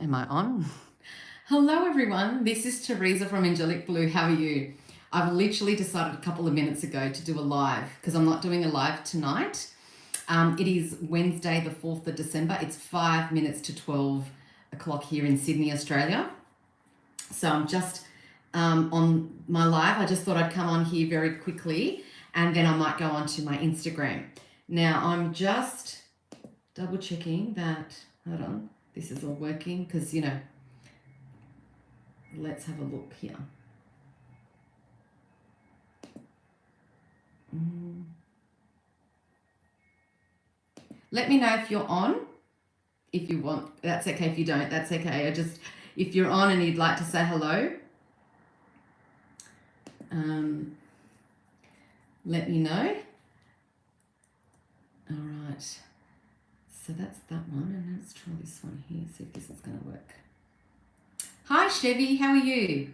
Am I on? Hello everyone, this is Teresa from Angelic Blue. How are you? I've literally decided a couple of minutes ago to do a live because I'm not doing a live tonight. It is Wednesday the 4th of December. It's 5 minutes to 12 o'clock here in Sydney, Australia. So I'm just on my live. I just thought I'd come on here very quickly and then I might go on to my Instagram. Now I'm just double checking that, hold on, this is all working because, you know, let's have a look here. Let me know if you're on, if you want. That's okay if you don't, that's okay. If you're on and you'd like to say hello, let me know. All right, so that's that one, and let's try this one here, see if this is going to work. Hi Chevy, how are you?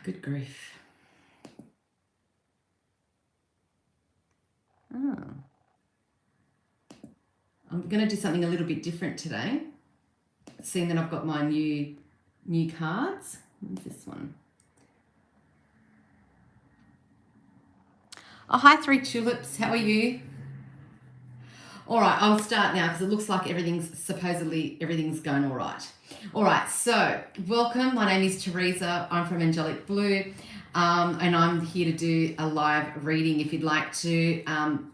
Good grief. I'm going to do something a little bit different today, seeing that I've got my new cards. What's this one? Oh, hi, Three Tulips. How are you? All right, I'll start now because it looks like everything's going all right. All right, so welcome. My name is Teresa. I'm from Angelic Blue, and I'm here to do a live reading. If you'd like to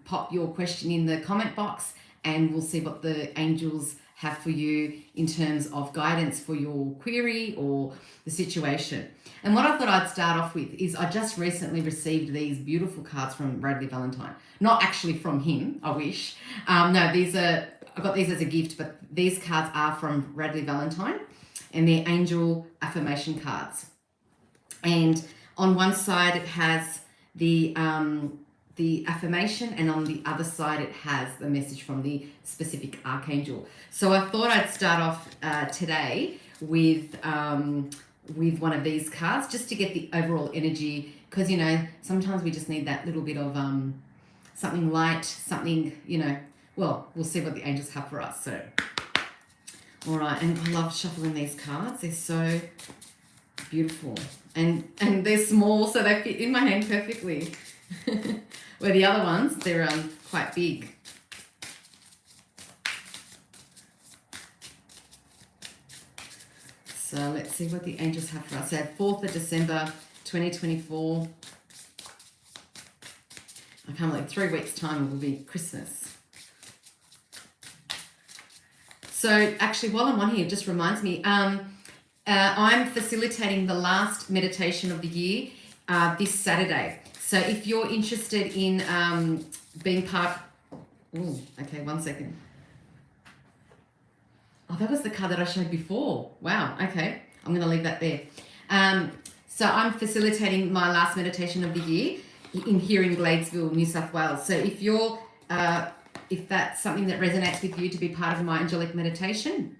pop your question in the comment box, and we'll see what the angels have for you in terms of guidance for your query or the situation. And what I thought I'd start off with is I just recently received these beautiful cards from Bradley Valentine. Not actually from him, I wish. No, I got these as a gift, but these cards are from Bradley Valentine, and they're angel affirmation cards. And on one side it has the affirmation, and on the other side it has the message from the specific archangel. So I thought I'd start off today with one of these cards just to get the overall energy, because, you know, sometimes we just need that little bit of something light, something, you know, well, we'll see what the angels have for us. So, all right, and I love shuffling these cards. They're so beautiful, and they're small, so they fit in my hand perfectly. Where the other ones, they're quite big. So let's see what the angels have for us. So 4th of December 2024. I can't believe 3 weeks time it will be Christmas. So actually, while I'm on here, it just reminds me, I'm facilitating the last meditation of the year this Saturday. So if you're interested in being part... Ooh, okay, 1 second. Oh, that was the card that I showed before. Wow, okay. I'm going to leave that there. So I'm facilitating my last meditation of the year here in Gladesville, New South Wales. So if you're, if that's something that resonates with you to be part of my angelic meditation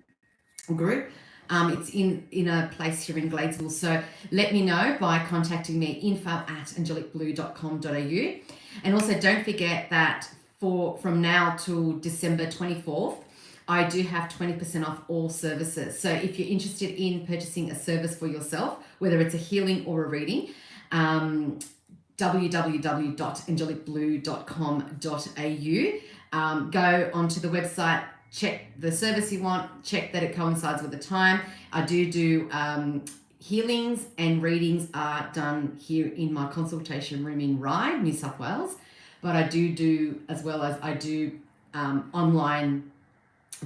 group, it's in a place here in Gladesville. So let me know by contacting me, info@angelicblue.com.au. And also don't forget that from now till December 24th, I do have 20% off all services. So if you're interested in purchasing a service for yourself, whether it's a healing or a reading, www.angelicblue.com.au. Go onto the website, check the service you want, check that it coincides with the time. I do healings and readings are done here in my consultation room in Ryde, New South Wales. But I do as well as I do online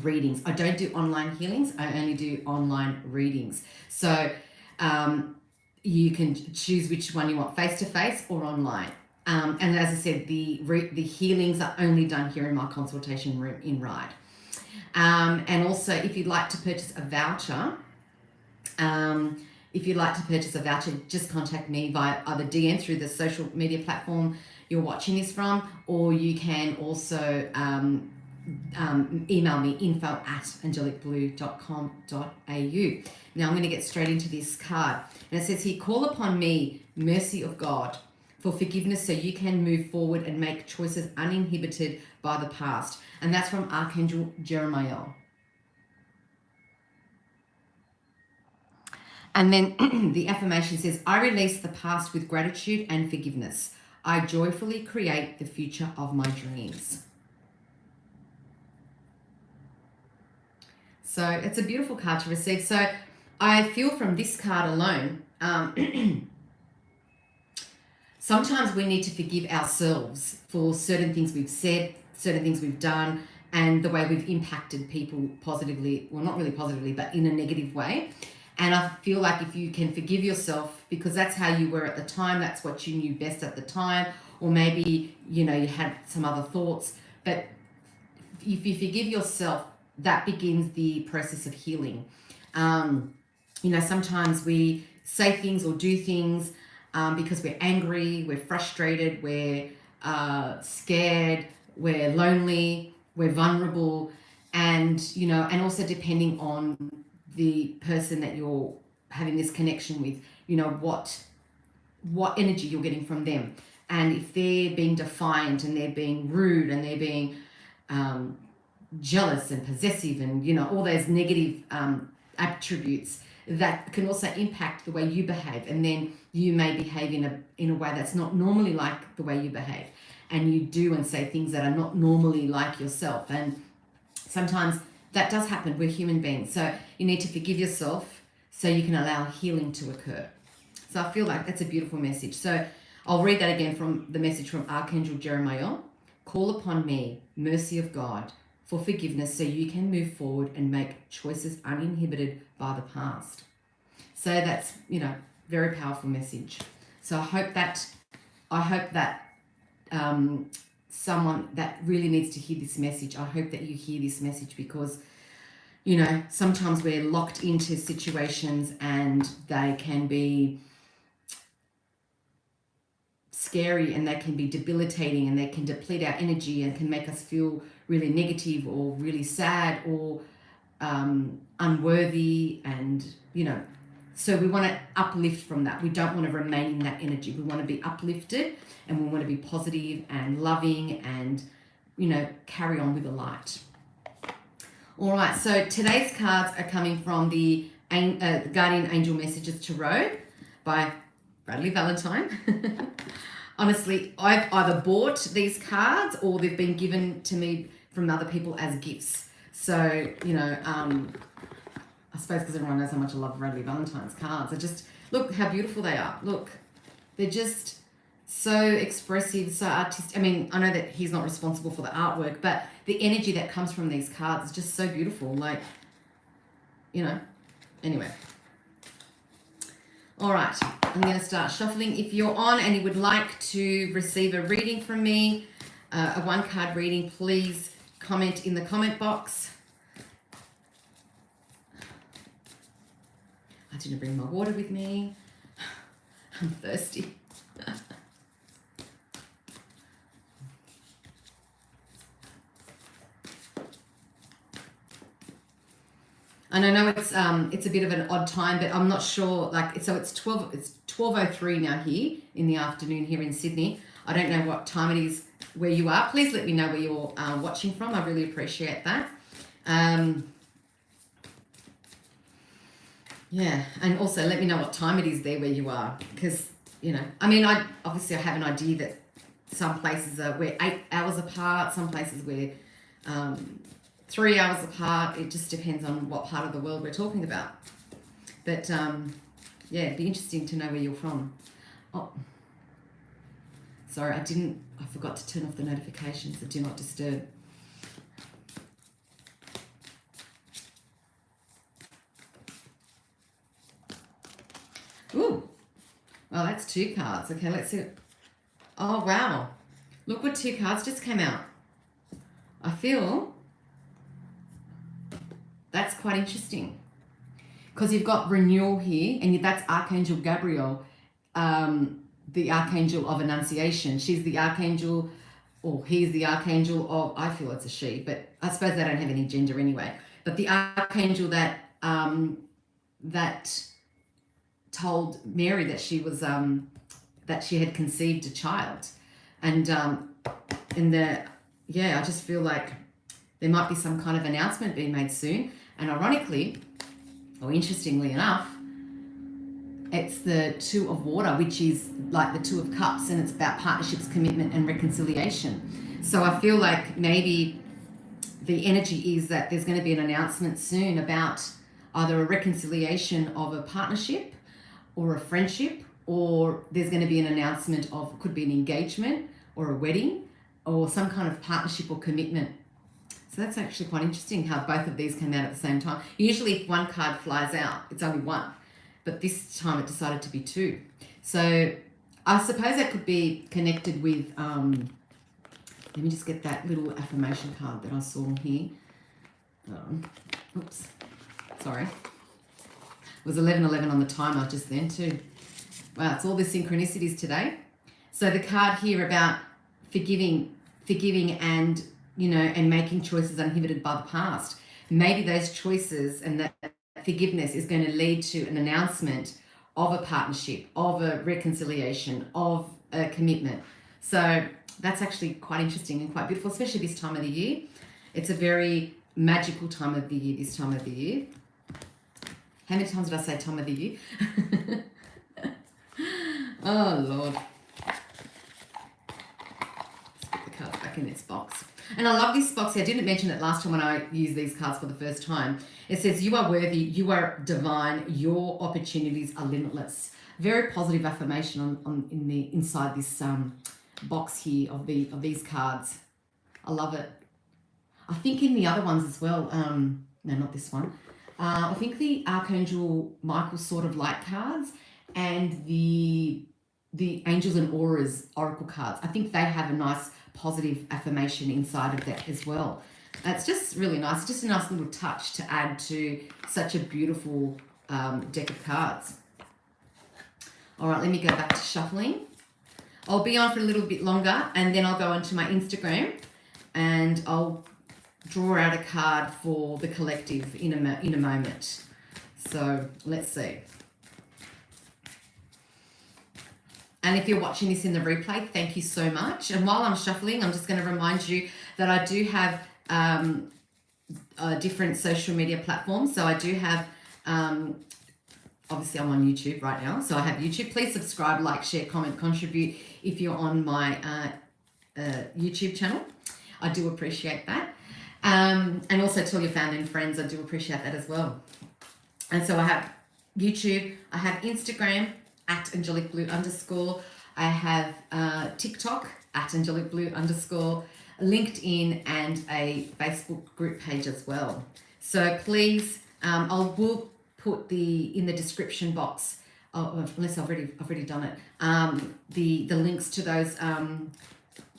readings. I don't do online healings. I only do online readings. So you can choose which one you want, face-to-face or online. And as I said, the healings are only done here in my consultation room in Ryde. And also, if you'd like to purchase a voucher, just contact me via either DM through the social media platform you're watching this from, or you can also email me info@angelicblue.com.au. Now I'm going to get straight into this card. And it says here, call upon me, mercy of God, for forgiveness so you can move forward and make choices uninhibited by the past. And that's from Archangel Jeremiah. And then the affirmation says, I release the past with gratitude and forgiveness. I joyfully create the future of my dreams. So it's a beautiful card to receive. So I feel from this card alone, sometimes we need to forgive ourselves for certain things we've said, certain things we've done, and the way we've impacted people positively, well, not really positively, but in a negative way. And I feel like if you can forgive yourself, because that's how you were at the time, that's what you knew best at the time, or maybe, you know, you had some other thoughts, but if you forgive yourself, that begins the process of healing. You know, sometimes we say things or do things because we're angry, we're frustrated, we're scared, we're lonely, we're vulnerable, and, you know, and also depending on the person that you're having this connection with, you know, what energy you're getting from them. And if they're being defiant and they're being rude and they're being jealous and possessive and, you know, all those negative attributes, that can also impact the way you behave. And then you may behave in a way that's not normally like the way you behave. And you do and say things that are not normally like yourself. And sometimes that does happen. We're human beings. So you need to forgive yourself so you can allow healing to occur. So I feel like that's a beautiful message. So I'll read that again from the message from Archangel Jeremiah. Call upon me, mercy of God, for forgiveness so you can move forward and make choices uninhibited by the past. So that's, you know, very powerful message. So I hope that someone that really needs to hear this message, I hope that you hear this message, because, you know, sometimes we're locked into situations and they can be scary and they can be debilitating and they can deplete our energy and can make us feel really negative or really sad or unworthy. And, you know, so we want to uplift from that. We don't want to remain in that energy. We want to be uplifted and we want to be positive and loving and, you know, carry on with the light. All right, so today's cards are coming from the Guardian Angel Messages Tarot by Bradley Valentine. Honestly, I've either bought these cards or they've been given to me from other people as gifts. So, you know, I suppose because everyone knows how much I love Bradley Valentine's cards. I just, look how beautiful they are. Look, they're just so expressive, so artistic. I mean, I know that he's not responsible for the artwork, but the energy that comes from these cards is just so beautiful. Like, you know, anyway. All right, I'm going to start shuffling. If you're on and you would like to receive a reading from me, a one-card reading, please comment in the comment box. I didn't bring my water with me. I'm thirsty. And I know it's a bit of an odd time, but I'm not sure. Like, so it's 12:03 now here in the afternoon here in Sydney. I don't know what time it is where you are. Please let me know where you're watching from. I really appreciate that. Yeah, and also let me know what time it is there where you are, because, you know, I mean, I have an idea that some places we're 8 hours apart, some places we're 3 hours apart. It just depends on what part of the world we're talking about. But yeah, it'd be interesting to know where you're from. Oh, sorry, I forgot to turn off the notifications, the do not disturb. Ooh, well, that's 2 cards. Okay, let's see. Oh, wow. Look what 2 cards just came out. I feel that's quite interesting, because you've got renewal here, and that's Archangel Gabriel, the Archangel of Annunciation. She's the Archangel or he's the archangel of, I feel it's a she, but I suppose they don't have any gender anyway. But the archangel that that told Mary that she was that she had conceived a child, and in the I just feel like there might be some kind of announcement being made soon. And ironically, or interestingly enough, it's the Two of Water, which is like the Two of Cups, and it's about partnerships, commitment, and reconciliation. So I feel like maybe the energy is that there's going to be an announcement soon about either a reconciliation of a partnership or a friendship, or there's going to be an announcement of, could be an engagement or a wedding or some kind of partnership or commitment. So that's actually quite interesting how both of these came out at the same time. Usually if one card flies out, it's only one. But this time it decided to be two. So I suppose that could be connected with, let me just get that little affirmation card that I saw here. Oops, sorry. It was 11:11 on the timer just then too. Wow, it's all the synchronicities today. So the card here about forgiving and, and making choices uninhibited by the past. Maybe those choices and that forgiveness is going to lead to an announcement of a partnership, of a reconciliation, of a commitment. So that's actually quite interesting and quite beautiful, especially this time of the year. It's a very magical time of the year, this time of the year. How many times did I say time of the year? Oh, Lord. Let's put the cards back in its box. And I love this box here. I didn't mention it last time when I used these cards for the first time. It says, you are worthy, you are divine, your opportunities are limitless. Very positive affirmation inside this box here of these cards. I love it. I think in the other ones as well, no, not this one. I think the Archangel Michael sort of light cards and the Angels and Auras oracle cards, I think they have a nice positive affirmation inside of that as well. It's just really nice, just a nice little touch to add to such a beautiful deck of cards. All right, let me go back to shuffling. I'll be on for a little bit longer and then I'll go onto my Instagram and I'll draw out a card for the collective in a moment. So let's see. And if you're watching this in the replay, thank you so much. And while I'm shuffling, I'm just going to remind you that I do have different social media platforms. So I do have, obviously I'm on YouTube right now. So I have YouTube. Please subscribe, like, share, comment, contribute if you're on my YouTube channel. I do appreciate that. And also tell your family and friends. I do appreciate that as well. And so I have YouTube. I have Instagram at AngelicBlue_. I have TikTok at AngelicBlue_, LinkedIn, and a Facebook group page as well. So please, I will put in the description box, unless I've already done it, the links to those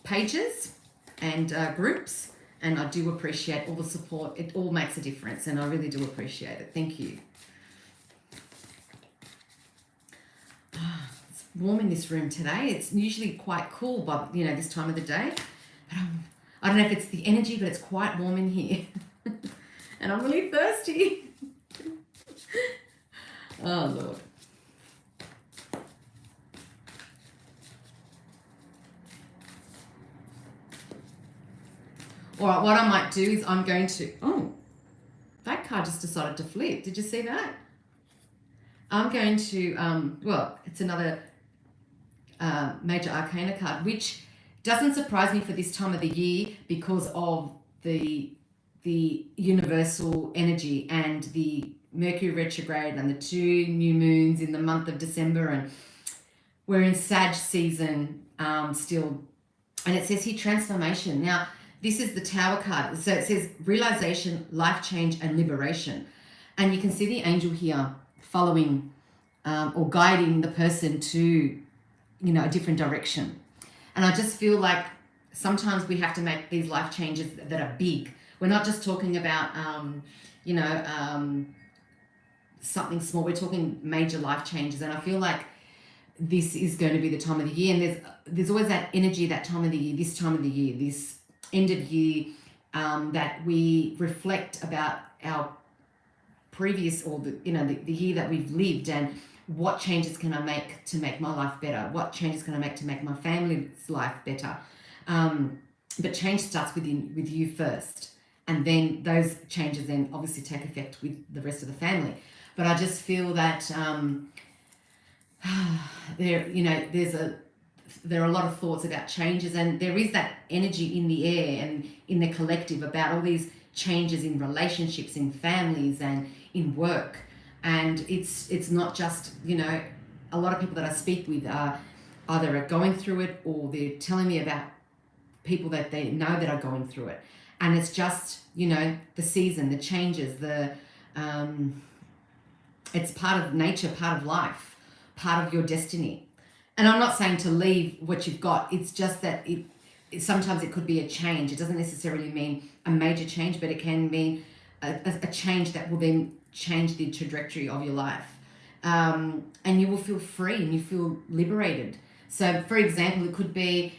pages and groups. And I do appreciate all the support. It all makes a difference, and I really do appreciate it. Thank you. It's warm in this room today. It's usually quite cool by this time of the day. But I don't know if it's the energy, but it's quite warm in here. And I'm really thirsty. Oh, Lord. All right, what I might do is I'm going to... Oh, that card just decided to flip. Did you see that? I'm going to... well, it's another major arcana card, which doesn't surprise me for this time of the year because of the universal energy and the Mercury retrograde and the 2 new moons in the month of December, and we're in Sag season still. And it says here transformation. Now, this is the Tower card. So it says realization, life change, and liberation. And you can see the angel here following or guiding the person to, a different direction. And I just feel like sometimes we have to make these life changes that are big. We're not just talking about, something small. We're talking major life changes. And I feel like this is going to be the time of the year, and there's always that energy, that time of the year, this time of the year, this end of year, that we reflect about our previous, or the year that we've lived, and what changes can I make to make my life better? What changes can I make to make my family's life better? But change starts with you first, and then those changes then obviously take effect with the rest of the family. But I just feel that there are a lot of thoughts about changes, and there is that energy in the air and in the collective about all these changes in relationships, in families, and in work. And it's not just, a lot of people that I speak with are either going through it, or they're telling me about people that they know that are going through it. And it's just, the season, the changes, it's part of nature, part of life, part of your destiny. And I'm not saying to leave what you've got. It's just that sometimes it could be a change. It doesn't necessarily mean a major change, but it can mean a change that will then change the trajectory of your life. And you will feel free and you feel liberated. So, for example, it could be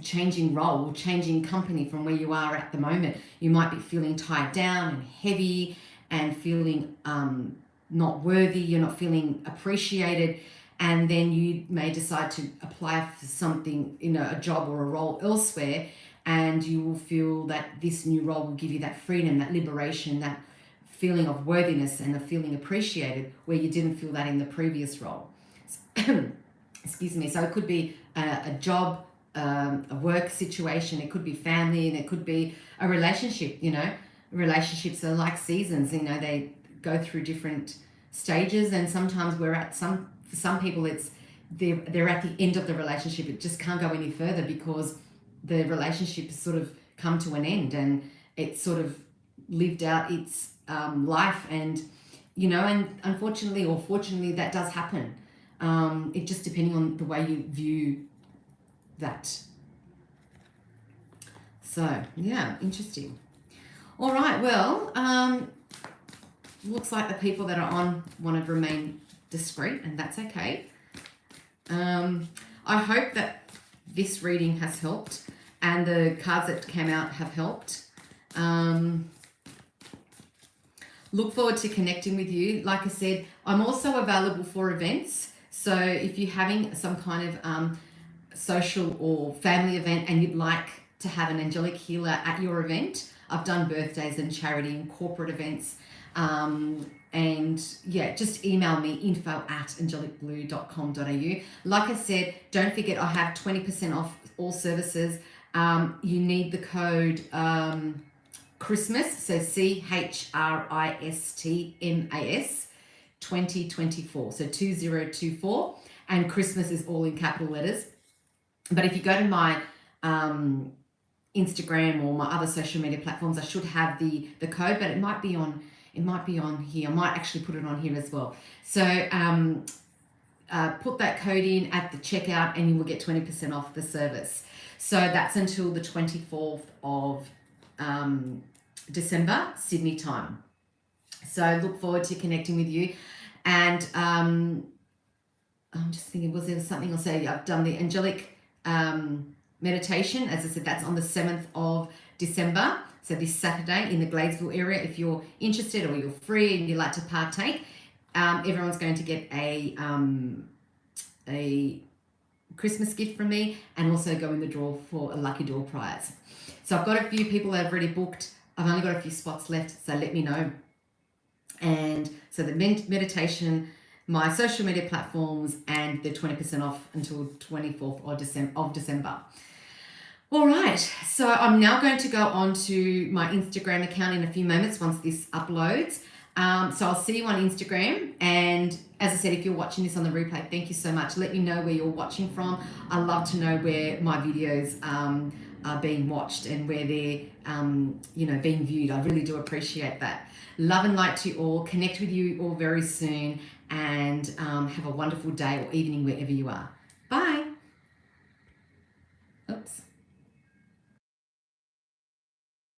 changing role or changing company from where you are at the moment. You might be feeling tied down and heavy and feeling not worthy. You're not feeling appreciated. And then you may decide to apply for something, a job or a role elsewhere, and you will feel that this new role will give you that freedom, that liberation, that feeling of worthiness and of feeling appreciated, where you didn't feel that in the previous role. Excuse me. So it could be a job, a work situation, it could be family, and it could be a relationship. Relationships are like seasons, they go through different stages, and sometimes for some people they're at the end of the relationship. It just can't go any further because the relationship has sort of come to an end, and it's sort of lived out its life, and and unfortunately or fortunately that does happen. It just depending on the way you view that. So yeah, interesting. All right, well, looks like the people that are on want to remain discreet, and that's okay. I hope that this reading has helped, and the cards that came out have helped. Look forward to connecting with you. Like I said, I'm also available for events. So if you're having some kind of social or family event and you'd like to have an angelic healer at your event, I've done birthdays and charity and corporate events. And yeah, just email me info@angelicblue.com.au. Like I said, don't forget I have 20% off all services. You need the code Christmas, so CHRISTMAS 2024, so 2024, and Christmas is all in capital letters. But if you go to my Instagram or my other social media platforms, I should have the code, but it might be on here. I might actually put it on here as well. So put that code in at the checkout and you will get 20% off the service. So that's until the 24th of December, Sydney time. So look forward to connecting with you. And I'm just thinking, was there something else? I've done the angelic meditation. As I said, that's on the 7th of December. So this Saturday in the Gladesville area. If you're interested or you're free and you'd like to partake, everyone's going to get a Christmas gift from me, and also go in the draw for a lucky draw prize. So I've got a few people that have already booked. I've only got a few spots left, so let me know. And so the meditation, my social media platforms, and the 20% off until 24th of December. All right, so I'm now going to go on to my Instagram account in a few moments once this uploads. So I'll see you on Instagram. And as I said, if you're watching this on the replay, thank you so much. Let me know where you're watching from. I love to know where my videos are being watched and where they're being viewed. I really do appreciate that. Love and light to you all. Connect with you all very soon, and have a wonderful day or evening wherever you are.